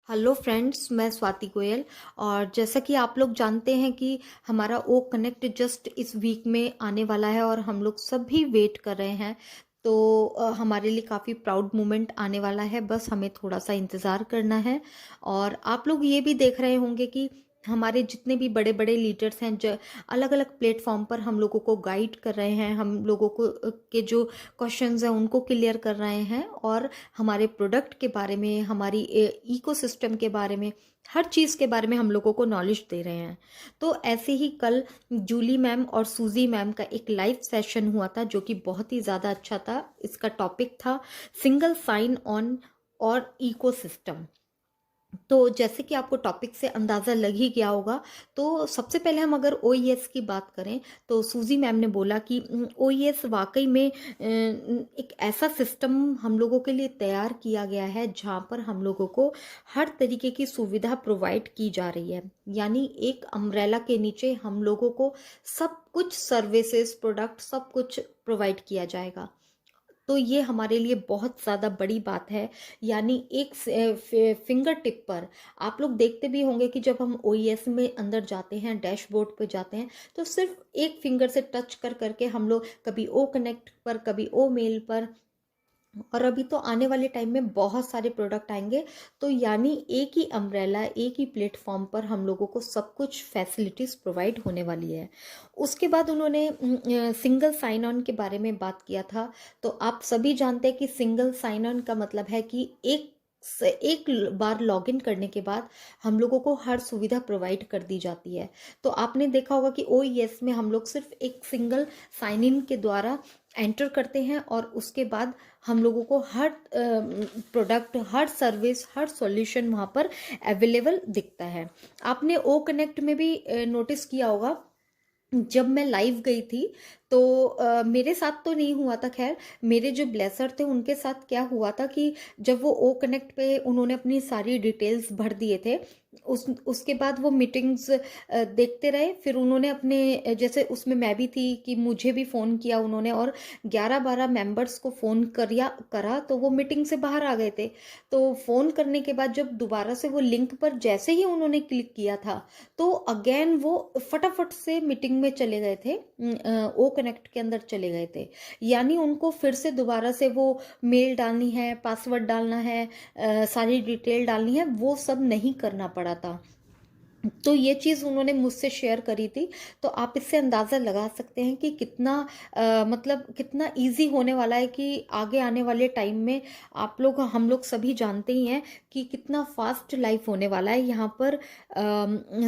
Hello friends, मैं स्वाति गोयल। और जैसा कि आप लोग जानते हैं कि हमारा ओ कनेक्ट जस्ट इस वीक में आने वाला है और हम लोग सभी वेट कर रहे हैं। तो हमारे लिए काफ़ी प्राउड मोमेंट आने वाला है, बस हमें थोड़ा सा इंतज़ार करना है। और आप लोग ये भी देख रहे होंगे कि हमारे जितने भी बड़े बड़े लीडर्स हैं जो अलग अलग प्लेटफॉर्म पर हम लोगों को गाइड कर रहे हैं, हम लोगों को के जो क्वेश्चंस हैं उनको क्लियर कर रहे हैं, और हमारे प्रोडक्ट के बारे में, हमारी इकोसिस्टम के बारे में, हर चीज़ के बारे में हम लोगों को नॉलेज दे रहे हैं। तो ऐसे ही कल जूली मैम और सूजी मैम का एक लाइव सेशन हुआ था जो कि बहुत ही ज़्यादा अच्छा था। इसका टॉपिक था सिंगल साइन ऑन और इकोसिस्टम। तो जैसे कि आपको टॉपिक से अंदाज़ा लग ही गया होगा, तो सबसे पहले हम अगर ओईएस की बात करें तो सूजी मैम ने बोला कि ओईएस वाकई में एक ऐसा सिस्टम हम लोगों के लिए तैयार किया गया है जहां पर हम लोगों को हर तरीके की सुविधा प्रोवाइड की जा रही है। यानी एक अम्ब्रेला के नीचे हम लोगों को सब कुछ सर्विसेज, प्रोडक्ट, सब कुछ प्रोवाइड किया जाएगा। तो ये हमारे लिए बहुत ज़्यादा बड़ी बात है। यानी एक फिंगर टिप पर आप लोग देखते भी होंगे कि जब हम ओईएस में अंदर जाते हैं, डैशबोर्ड पे जाते हैं, तो सिर्फ एक फिंगर से टच कर करके हम लोग कभी ओ कनेक्ट पर, कभी ओ मेल पर, और अभी तो आने वाले टाइम में बहुत सारे प्रोडक्ट आएंगे। तो यानी एक ही अम्ब्रेला, एक ही प्लेटफॉर्म पर हम लोगों को सब कुछ फैसिलिटीज प्रोवाइड होने वाली है। उसके बाद उन्होंने सिंगल साइन ऑन के बारे में बात किया था। तो आप सभी जानते हैं कि सिंगल साइन ऑन का मतलब है कि एक बार लॉगिन करने के बाद हम लोगों को हर सुविधा प्रोवाइड कर दी जाती है। तो आपने देखा होगा कि ओईएस में हम लोग सिर्फ एक सिंगल साइन इन के द्वारा एंटर करते हैं और उसके बाद हम लोगों को हर प्रोडक्ट, हर सर्विस, हर सॉल्यूशन वहाँ पर अवेलेबल दिखता है। आपने ओ कनेक्ट में भी नोटिस किया होगा, जब मैं लाइव गई थी तो मेरे साथ तो नहीं हुआ था, खैर मेरे जो ब्लेसर थे उनके साथ क्या हुआ था कि जब वो ओ कनेक्ट पे उन्होंने अपनी सारी डिटेल्स भर दिए थे, उसके बाद वो मीटिंग्स देखते रहे। फिर उन्होंने अपने जैसे उसमें मैं भी थी कि मुझे भी फ़ोन किया उन्होंने, और 11-12 मेंबर्स को फ़ोन करा तो वो मीटिंग से बाहर आ गए थे। तो फ़ोन करने के बाद जब दोबारा से वो लिंक पर जैसे ही उन्होंने क्लिक किया था, तो अगेन वो फटाफट से मीटिंग में चले गए थे, ओ कनेक्ट के अंदर चले गए थे। यानी उनको फिर से दोबारा से वो मेल डालनी है, पासवर्ड डालना है, सारी डिटेल डालनी है, वो सब नहीं करना पड़ा था। तो ये चीज़ उन्होंने मुझसे शेयर करी थी। तो आप इससे अंदाज़ा लगा सकते हैं कि कितना मतलब कितना इजी होने वाला है कि आगे आने वाले टाइम में आप लोग, हम लोग सभी जानते ही हैं कि कितना फास्ट लाइफ होने वाला है। यहाँ पर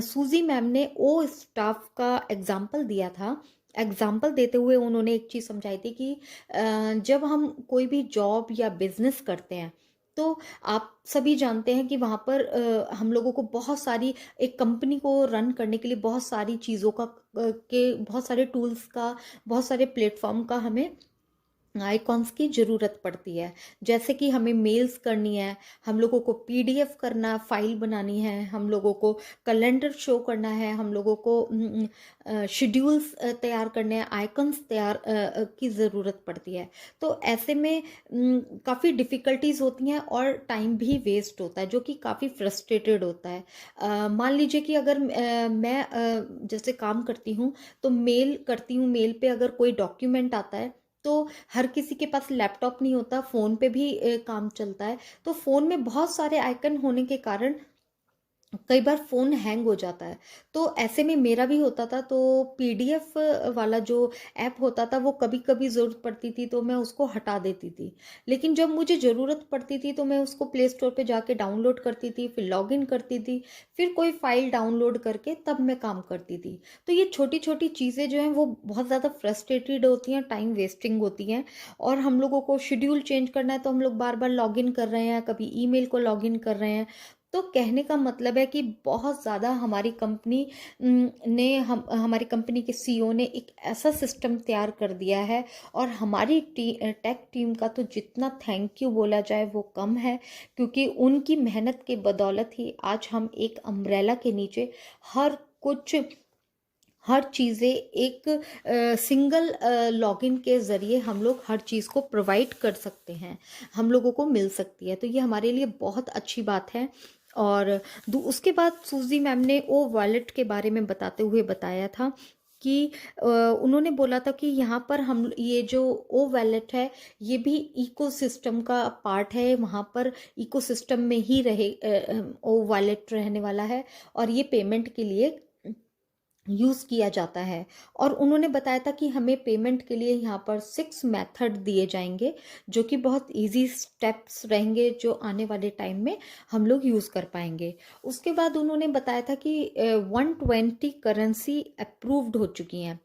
सूजी मैम ने ओ स्टाफ का एग्जाम्पल दिया था। एग्जाम्पल देते हुए उन्होंने एक चीज़ समझाई थी कि जब हम कोई भी जॉब या बिजनेस करते हैं, तो आप सभी जानते हैं कि वहाँ पर हम लोगों को बहुत सारी, एक कंपनी को रन करने के लिए बहुत सारी चीज़ों का बहुत सारे टूल्स का, बहुत सारे प्लेटफॉर्म का हमें आइकॉन्स की ज़रूरत पड़ती है। जैसे कि हमें मेल्स करनी है, हम लोगों को पीडीएफ करना, फाइल बनानी है, हम लोगों को कैलेंडर शो करना है, हम लोगों को शेड्यूल्स तैयार करने हैं, आइकॉन्स की ज़रूरत पड़ती है। तो ऐसे में काफ़ी डिफ़िकल्टीज होती हैं और टाइम भी वेस्ट होता है, जो कि काफ़ी फ्रस्ट्रेटेड होता है। मान लीजिए कि अगर मैं जैसे काम करती हूँ, तो मेल करती हूँ, मेल पे अगर कोई डॉक्यूमेंट आता है, तो हर किसी के पास लैपटॉप नहीं होता, फ़ोन पे भी काम चलता है। तो फ़ोन में बहुत सारे आइकन होने के कारण कई बार फ़ोन हैंग हो जाता है। तो ऐसे में मेरा भी होता था। तो पीडीएफ वाला जो ऐप होता था वो कभी-कभी ज़रूरत पड़ती थी तो मैं उसको हटा देती थी। लेकिन जब मुझे ज़रूरत पड़ती थी तो मैं उसको प्ले स्टोर पे जाके डाउनलोड करती थी, फिर लॉगिन करती थी, फिर कोई फ़ाइल डाउनलोड करके तब मैं काम करती थी। तो ये छोटी-छोटी चीज़ें जो हैं वो बहुत ज़्यादा फ्रस्ट्रेटेड होती हैं, टाइम वेस्टिंग होती हैं। और हम लोगों को शेड्यूल चेंज करना है तो हम लोग बार-बार लॉगिन कर रहे हैं, कभी ईमेल को लॉगिन कर रहे हैं। तो कहने का मतलब है कि बहुत ज़्यादा हमारी कंपनी ने, हमारी कंपनी के सीईओ ने एक ऐसा सिस्टम तैयार कर दिया है। और हमारी टेक टीम का तो जितना थैंक यू बोला जाए वो कम है, क्योंकि उनकी मेहनत के बदौलत ही आज हम एक अम्ब्रेला के नीचे हर कुछ, हर चीज़ें एक सिंगल लॉगिन के ज़रिए हम लोग हर चीज़ को प्रोवाइड कर सकते हैं, हम लोगों को मिल सकती है। तो ये हमारे लिए बहुत अच्छी बात है। और उसके बाद सूजी मैम ने ओ वॉलेट के बारे में बताते हुए बताया था कि उन्होंने बोला था कि यहाँ पर हम ये जो ओ वॉलेट है ये भी इकोसिस्टम का पार्ट है, वहाँ पर इकोसिस्टम में ही रहे ओ वॉलेट रहने वाला है और ये पेमेंट के लिए यूज़ किया जाता है। और उन्होंने बताया था कि हमें पेमेंट के लिए यहाँ पर 6 मेथड दिए जाएंगे जो कि बहुत इजी स्टेप्स रहेंगे जो आने वाले टाइम में हम लोग यूज़ कर पाएंगे। उसके बाद उन्होंने बताया था कि 120 करेंसी अप्रूव्ड हो चुकी हैं।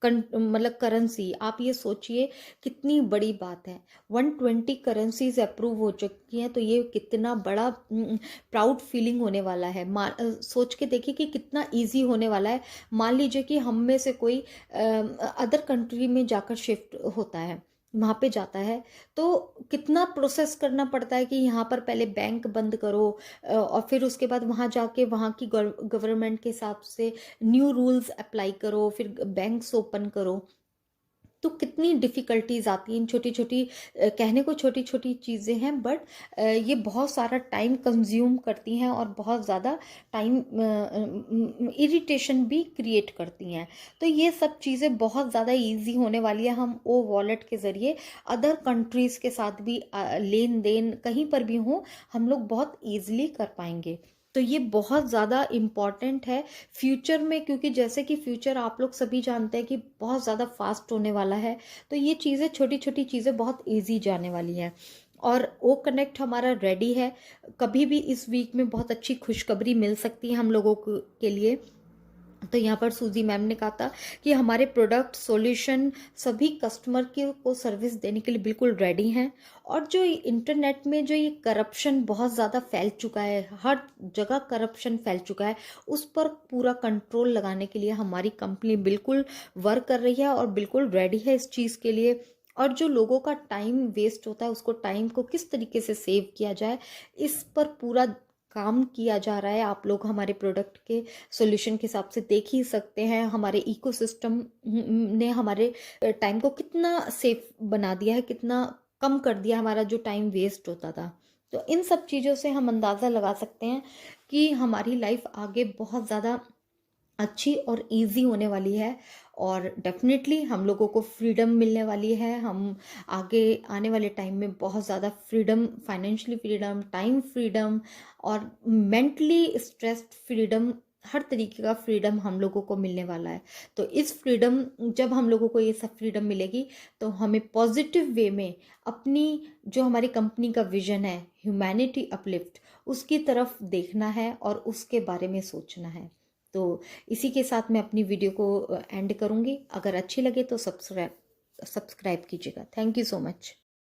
मतलब करेंसी, आप ये सोचिए कितनी बड़ी बात है। 120 करेंसीज अप्रूव हो चुकी हैं, तो ये कितना बड़ा प्राउड फीलिंग होने वाला है। सोच के देखिए कि कितना इजी होने वाला है। मान लीजिए कि हम में से कोई अदर कंट्री में जाकर शिफ्ट होता है, वहाँ पे जाता है, तो कितना प्रोसेस करना पड़ता है कि यहाँ पर पहले बैंक बंद करो और फिर उसके बाद वहाँ जाके वहाँ की गवर्नमेंट के हिसाब से न्यू रूल्स अप्लाई करो, फिर बैंक्स ओपन करो। तो कितनी डिफ़िकल्टीज आती हैं इन छोटी छोटी, कहने को छोटी छोटी चीज़ें हैं, बट ये बहुत सारा टाइम कंज्यूम करती हैं और बहुत ज़्यादा टाइम इरिटेशन भी क्रिएट करती हैं। तो ये सब चीज़ें बहुत ज़्यादा इजी होने वाली है। हम ओ वॉलेट के ज़रिए अदर कंट्रीज़ के साथ भी लेन देन कहीं पर भी हो, हम लोग बहुत ईजिली कर पाएंगे। तो ये बहुत ज़्यादा इम्पॉर्टेंट है फ्यूचर में, क्योंकि जैसे कि फ्यूचर आप लोग सभी जानते हैं कि बहुत ज़्यादा फास्ट होने वाला है। तो ये चीज़ें, छोटी छोटी चीज़ें बहुत इजी जाने वाली हैं। और ओ कनेक्ट हमारा रेडी है। कभी भी इस वीक में बहुत अच्छी खुशखबरी मिल सकती है हम लोगों के लिए। तो यहाँ पर सूजी मैम ने कहा था कि हमारे प्रोडक्ट सॉल्यूशन सभी कस्टमर के को सर्विस देने के लिए बिल्कुल रेडी हैं। और जो इंटरनेट में जो ये करप्शन बहुत ज़्यादा फैल चुका है, हर जगह करप्शन फैल चुका है, उस पर पूरा कंट्रोल लगाने के लिए हमारी कंपनी बिल्कुल वर्क कर रही है और बिल्कुल रेडी है इस चीज़ के लिए। और जो लोगों का टाइम वेस्ट होता है, उसको टाइम को किस तरीके से सेव किया जाए, इस पर पूरा काम किया जा रहा है। आप लोग हमारे प्रोडक्ट के सॉल्यूशन के हिसाब से देख ही सकते हैं हमारे इकोसिस्टम ने हमारे टाइम को कितना सेफ बना दिया है, कितना कम कर दिया हमारा जो टाइम वेस्ट होता था। तो इन सब चीज़ों से हम अंदाज़ा लगा सकते हैं कि हमारी लाइफ आगे बहुत ज़्यादा अच्छी और इजी होने वाली है। और डेफिनेटली हम लोगों को फ्रीडम मिलने वाली है। हम आगे आने वाले टाइम में बहुत ज़्यादा freedom, financially freedom, time freedom और मेंटली स्ट्रेस्ड फ्रीडम, हर तरीके का फ्रीडम हम लोगों को मिलने वाला है। तो इस फ्रीडम, जब हम लोगों को ये सब फ्रीडम मिलेगी तो हमें पॉजिटिव वे में अपनी, जो हमारी कंपनी का विजन है ह्यूमैनिटी अपलिफ्ट, उसकी तरफ देखना है और उसके बारे में सोचना है। तो इसी के साथ मैं अपनी वीडियो को एंड करूँगी। अगर अच्छी लगे तो सब्सक्राइब कीजिएगा। Thank you so much.